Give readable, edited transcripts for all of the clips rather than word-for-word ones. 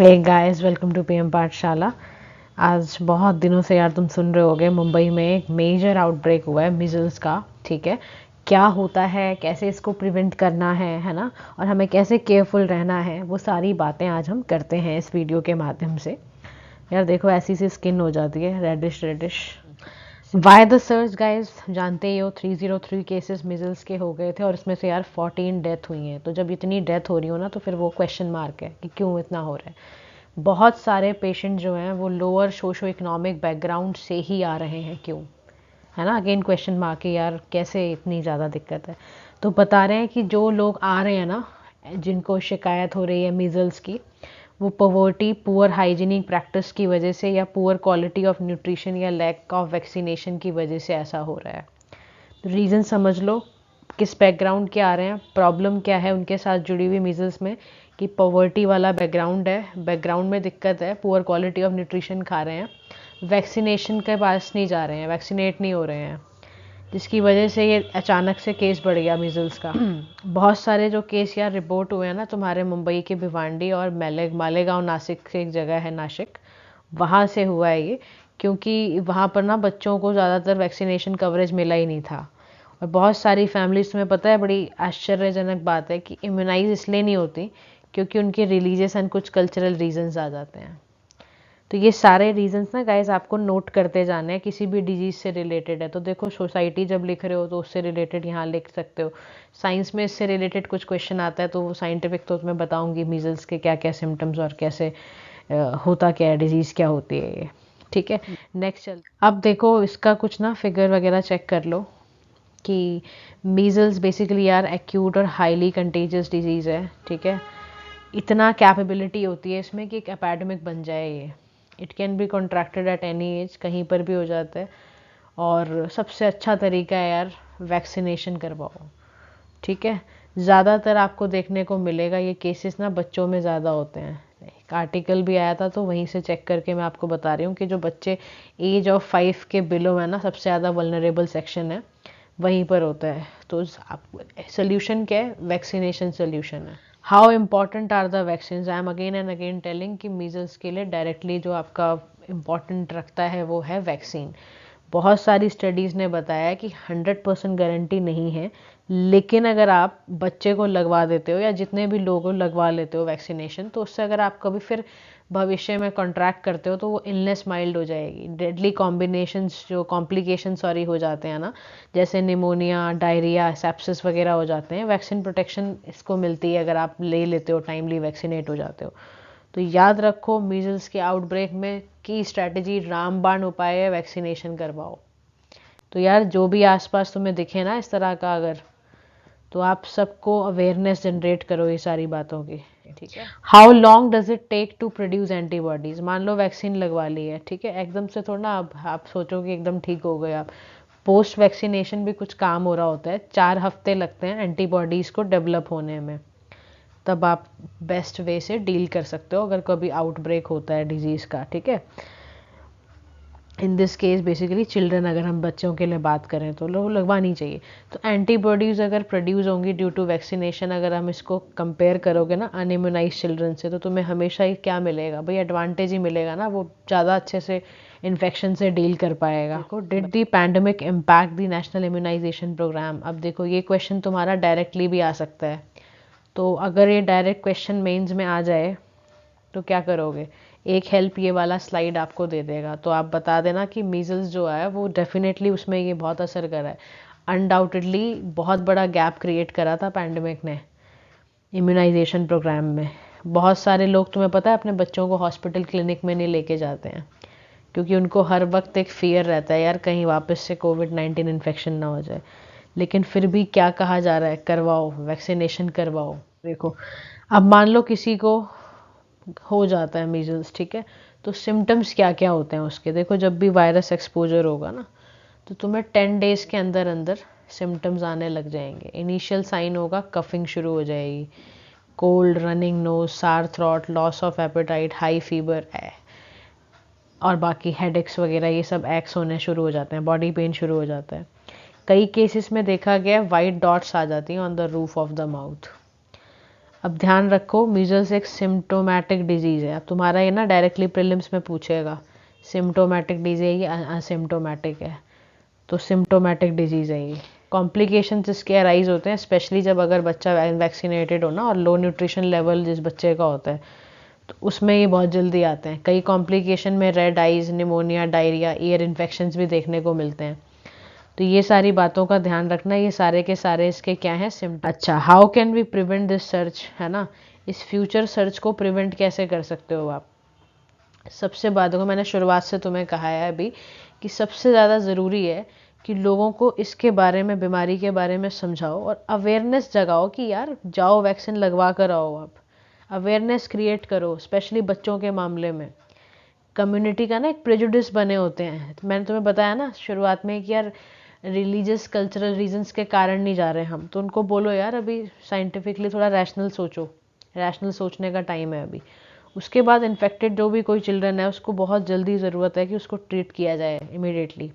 Hey guys, welcome to PM Pathshala. आज बहुत दिनों से यार तुम सुन रहे होगे, मुंबई में एक मेजर आउटब्रेक हुआ है मिजल्स का। ठीक है, क्या होता है, कैसे इसको प्रिवेंट करना है ना, और हमें कैसे केयरफुल रहना है, वो सारी बातें आज हम करते हैं इस वीडियो के माध्यम से। यार देखो, ऐसी सी स्किन हो जाती है, reddish reddish. Why the search guys, जानते ही हो 303 केसेस मिजल्स के हो गए थे और इसमें से यार 14 डेथ हुई हैं। तो जब इतनी डेथ हो रही हो ना, तो फिर वो क्वेश्चन मार्क है कि क्यों इतना हो रहा है। बहुत सारे पेशेंट जो हैं वो लोअर सोशो इकोनॉमिक बैकग्राउंड से ही आ रहे हैं, क्यों, है ना। अगेन क्वेश्चन मार्क है यार, कैसे इतनी ज़्यादा दिक्कत है। तो बता रहे हैं कि जो लोग आ रहे हैं ना, जिनको शिकायत हो रही है मीजल्स की, वो पॉवर्टी, पुअर हाइजीनिक प्रैक्टिस की वजह से, या पुअर क्वालिटी ऑफ न्यूट्रिशन, या लैक ऑफ वैक्सीनेशन की वजह से ऐसा हो रहा है। रीज़न समझ लो, किस बैकग्राउंड के आ रहे हैं, प्रॉब्लम क्या है उनके साथ जुड़ी हुई मीजल्स में, कि पॉवर्टी वाला बैकग्राउंड है, बैकग्राउंड में दिक्कत है, पुअर क्वालिटी ऑफ न्यूट्रिशन खा रहे हैं, वैक्सीनेशन के पास नहीं जा रहे हैं, वैक्सीनेट नहीं हो रहे हैं, जिसकी वजह से ये अचानक से केस बढ़ गया मीजल्स का। बहुत सारे जो केस यार रिपोर्ट हुए हैं ना, तुम्हारे मुंबई के भिवांडी और मालेगांव, नासिक से एक जगह है नासिक, वहाँ से हुआ है ये। क्योंकि वहाँ पर ना बच्चों को ज़्यादातर वैक्सीनेशन कवरेज मिला ही नहीं था। और बहुत सारी फैमिलीज, तुम्हें पता है, बड़ी आश्चर्यजनक बात है कि इम्यूनाइज इसलिए नहीं होती क्योंकि उनके रिलीजियस एंड कुछ कल्चरल रीजंस आ जाते हैं। तो ये सारे रीजंस ना गाइस आपको नोट करते जाने हैं, किसी भी डिजीज से रिलेटेड है तो देखो, सोसाइटी जब लिख रहे हो तो उससे रिलेटेड यहाँ लिख सकते हो। साइंस में इससे रिलेटेड कुछ क्वेश्चन आता है तो वो साइंटिफिक तो मैं बताऊंगी मीजल्स के क्या क्या सिम्टम्स और कैसे होता क्या है, डिजीज क्या होती है ये। ठीक है, नेक्स्ट चल। अब देखो इसका कुछ ना फिगर वगैरह चेक कर लो कि मीजल्स बेसिकली यार एक्यूट और हाईली कंटेजियस डिजीज़ है। ठीक है, इतना कैपेबिलिटी होती है इसमें कि एक एपिडेमिक बन जाए ये। It can be contracted at any as, कहीं पर भी हो जाता है। और सबसे अच्छा तरीका है यार, वैक्सीनेशन करवाओ। ठीक है, ज़्यादातर आपको देखने को मिलेगा ये केसेस ना बच्चों में ज़्यादा होते हैं। एक आर्टिकल भी आया था तो वहीं से चेक करके मैं आपको बता रही हूँ कि जो बच्चे एज ऑफ 5 के बिलो है ना, सबसे ज़्यादा वल्नरेबल सेक्शन है, वहीं पर होता है। तो सोल्यूशन क्या है, वैक्सीनेशन सोल्यूशन है। How important are the vaccine, I am again and again telling कि मीजल्स के लिए डायरेक्टली जो आपका इम्पॉर्टेंट रखता है वो है वैक्सीन। बहुत सारी स्टडीज़ ने बताया कि 100% गारंटी नहीं है, लेकिन अगर आप बच्चे को लगवा देते हो या जितने भी लोगों को लगवा लेते हो वैक्सीनेशन, तो उससे अगर आप कभी फिर भविष्य में कॉन्ट्रैक्ट करते हो तो वो इलनेस माइल्ड हो जाएगी। डेडली कॉम्बिनेशंस, जो कॉम्प्लिकेशन सॉरी हो जाते हैं ना, जैसे निमोनिया, डायरिया, सेप्सिस वगैरह हो जाते हैं, वैक्सीन प्रोटेक्शन इसको मिलती है अगर आप ले लेते हो, टाइमली वैक्सीनेट हो जाते हो। तो याद रखो, मीजल्स के आउटब्रेक में की स्ट्रैटेजी रामबाण उपाय है, वैक्सीनेशन करवाओ। तो यार जो भी आसपास तुम्हें दिखे ना इस तरह का, अगर, तो आप सबको अवेयरनेस जनरेट करो ये सारी बातों की। ठीक है, how long does it take to produce antibodies, मान लो वैक्सीन लगवा ली है, ठीक है, एकदम से थोड़ा ना अब आप सोचो कि एकदम ठीक हो गए आप। पोस्ट वैक्सीनेशन भी कुछ काम हो रहा होता है, 4 हफ्ते लगते हैं एंटीबॉडीज को डेवलप होने में। तब आप बेस्ट वे से डील कर सकते हो अगर कभी आउटब्रेक होता है डिजीज़ का। ठीक है, in this case basically children, अगर हम बच्चों के लिए बात करें तो लोग लगवानी चाहिए। तो एंटीबॉडीज़ अगर प्रोड्यूस होंगी ड्यू टू वैक्सीनेशन, अगर हम इसको कंपेयर करोगे ना अनइम्यूनाइज चिल्ड्रन से, तो तुम्हें हमेशा ही क्या मिलेगा भाई, एडवांटेज ही मिलेगा ना, वो ज़्यादा अच्छे से इन्फेक्शन से डील कर पाएगा। देखो, did the pandemic impact the national immunisation programme, अब देखो ये क्वेश्चन तुम्हारा डायरेक्टली भी आ सकता है। तो अगर ये डायरेक्ट क्वेश्चन मेंस में आ जाए तो क्या करोगे, एक हेल्प ये वाला स्लाइड आपको दे देगा, तो आप बता देना कि मीजल्स जो है वो डेफिनेटली उसमें ये बहुत असर करा है। अनडाउटेडली बहुत बड़ा गैप क्रिएट करा था पैंडमिक ने इम्यूनाइजेशन प्रोग्राम में। बहुत सारे लोग, तुम्हें पता है, अपने बच्चों को हॉस्पिटल क्लिनिक में नहीं लेके जाते हैं क्योंकि उनको हर वक्त एक फियर रहता है यार, कहीं वापस से कोविड-19 इन्फेक्शन ना हो जाए। लेकिन फिर भी क्या कहा जा रहा है, करवाओ वैक्सीनेशन करवाओ। देखो, अब मान लो किसी को हो जाता है मीजल्स, ठीक है, तो सिम्टम्स क्या क्या होते हैं उसके। देखो, जब भी वायरस एक्सपोजर होगा ना, तो तुम्हें 10 डेज के अंदर अंदर सिम्टम्स आने लग जाएंगे। इनिशियल साइन होगा, कफिंग शुरू हो जाएगी, कोल्ड, रनिंग नोज, सार throat, loss of appetite, high fever, और बाकी हेडेक्स वगैरह, ये सब एक्स होने शुरू हो जाते हैं, बॉडी पेन शुरू हो जाता है। कई केसेस में देखा गया वाइट डॉट्स आ जाती हैं on the roof of the mouth. अब ध्यान रखो, मीजल्स एक सिम्टोमेटिक डिजीज़ है। अब तुम्हारा ये ना डायरेक्टली प्रीलिम्स में पूछेगा, सिम्टोमेटिक डिजीज है ये असिम्टोमेटिक है? तो सिम्टोमेटिक डिजीज़ है ये। कॉम्प्लिकेशंस इसके अराइज होते हैं स्पेशली जब अगर बच्चा वैक्सीनेटेड हो ना, और लो न्यूट्रिशन लेवल जिस बच्चे का होता है तो उसमें ये बहुत जल्दी आते हैं। कई कॉम्प्लिकेशन में red eyes, pneumonia, diarrhoea, year infections भी देखने को मिलते हैं। तो ये सारी बातों का ध्यान रखना, ये सारे के सारे इसके क्या हैं, सिम्टम। अच्छा, how can we prevent this search, है ना, इस फ्यूचर सर्च को प्रिवेंट कैसे कर सकते हो आप? सबसे बात को मैंने शुरुआत से तुम्हें कहा है अभी कि सबसे ज़्यादा ज़रूरी है कि लोगों को इसके बारे में, बीमारी के बारे में समझाओ और अवेयरनेस जगाओ कि यार जाओ वैक्सीन लगवा कर आओ। आप अवेयरनेस क्रिएट करो, स्पेशली बच्चों के मामले में। कम्युनिटी का ना एक प्रेजुडिस बने होते हैं, तो मैंने तुम्हें बताया ना शुरुआत में कि यार रिलीजियस कल्चरल रीजंस के कारण नहीं जा रहे हम, तो उनको बोलो यार अभी साइंटिफिकली थोड़ा रैशनल सोचो, रैशनल सोचने का टाइम है अभी। उसके बाद इन्फेक्टेड जो भी कोई चिल्ड्रन है उसको बहुत जल्दी ज़रूरत है कि उसको ट्रीट किया जाए इमिडिएटली।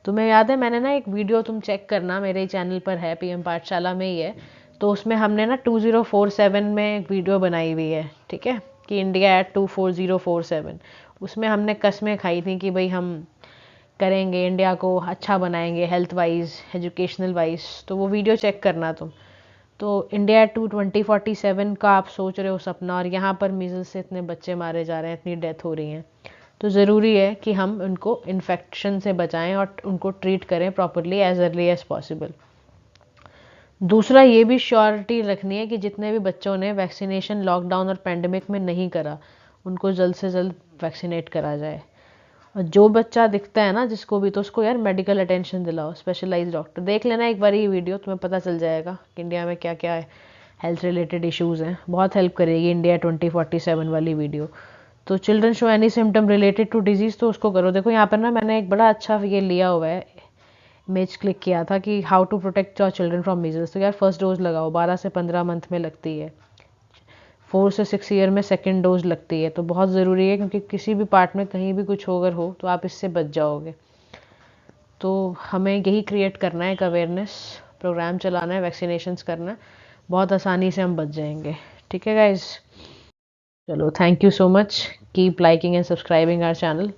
तुम्हें याद है मैंने ना एक वीडियो, तुम चेक करना मेरे चैनल पर है, पीएम पाठशाला में ही है, तो उसमें हमने ना 2047 में एक वीडियो बनाई हुई है, ठीक है, कि इंडिया एट 24047। उसमें हमने कस्में खाई थी कि भाई हम करेंगे, इंडिया को अच्छा बनाएंगे हेल्थ वाइज, एजुकेशनल वाइज। तो वो वीडियो चेक करना तुम। तो इंडिया टू 2047 का आप सोच रहे हो सपना, और यहाँ पर मीजल्स से इतने बच्चे मारे जा रहे हैं, इतनी डेथ हो रही हैं। तो ज़रूरी है कि हम उनको इन्फेक्शन से बचाएं और उनको ट्रीट करें properly as early as possible. दूसरा ये भी श्योरिटी रखनी है कि जितने भी बच्चों ने वैक्सीनेशन लॉकडाउन और पैंडमिक में नहीं करा, उनको जल्द से जल्द वैक्सीनेट करा जाए। और जो बच्चा दिखता है ना जिसको भी, तो उसको यार मेडिकल अटेंशन दिलाओ, स्पेशलाइज डॉक्टर। देख लेना एक बार ये वीडियो, तुम्हें पता चल जाएगा कि इंडिया में क्या क्या हेल्थ रिलेटेड इश्यूज़ हैं। बहुत हेल्प करेगी इंडिया 2047 वाली वीडियो। तो children show any symptom related to disease, तो उसको करो। देखो यहाँ पर ना मैंने एक बड़ा अच्छा ये लिया हुआ है, इमेज क्लिक किया था कि how to protect your children from measles. तो यार फर्स्ट डोज लगाओ, 12 से 15 मंथ में लगती है, 4 से 6 ईयर में सेकेंड डोज लगती है। तो बहुत ज़रूरी है क्योंकि किसी भी पार्ट में कहीं भी कुछ अगर हो तो आप इससे बच जाओगे। तो हमें यही क्रिएट करना है, एक अवेयरनेस प्रोग्राम चलाना है, वैक्सीनेशंस करना है, बहुत आसानी से हम बच जाएंगे। ठीक है गाइज, चलो thank you so much, keep liking and subscribing our channel.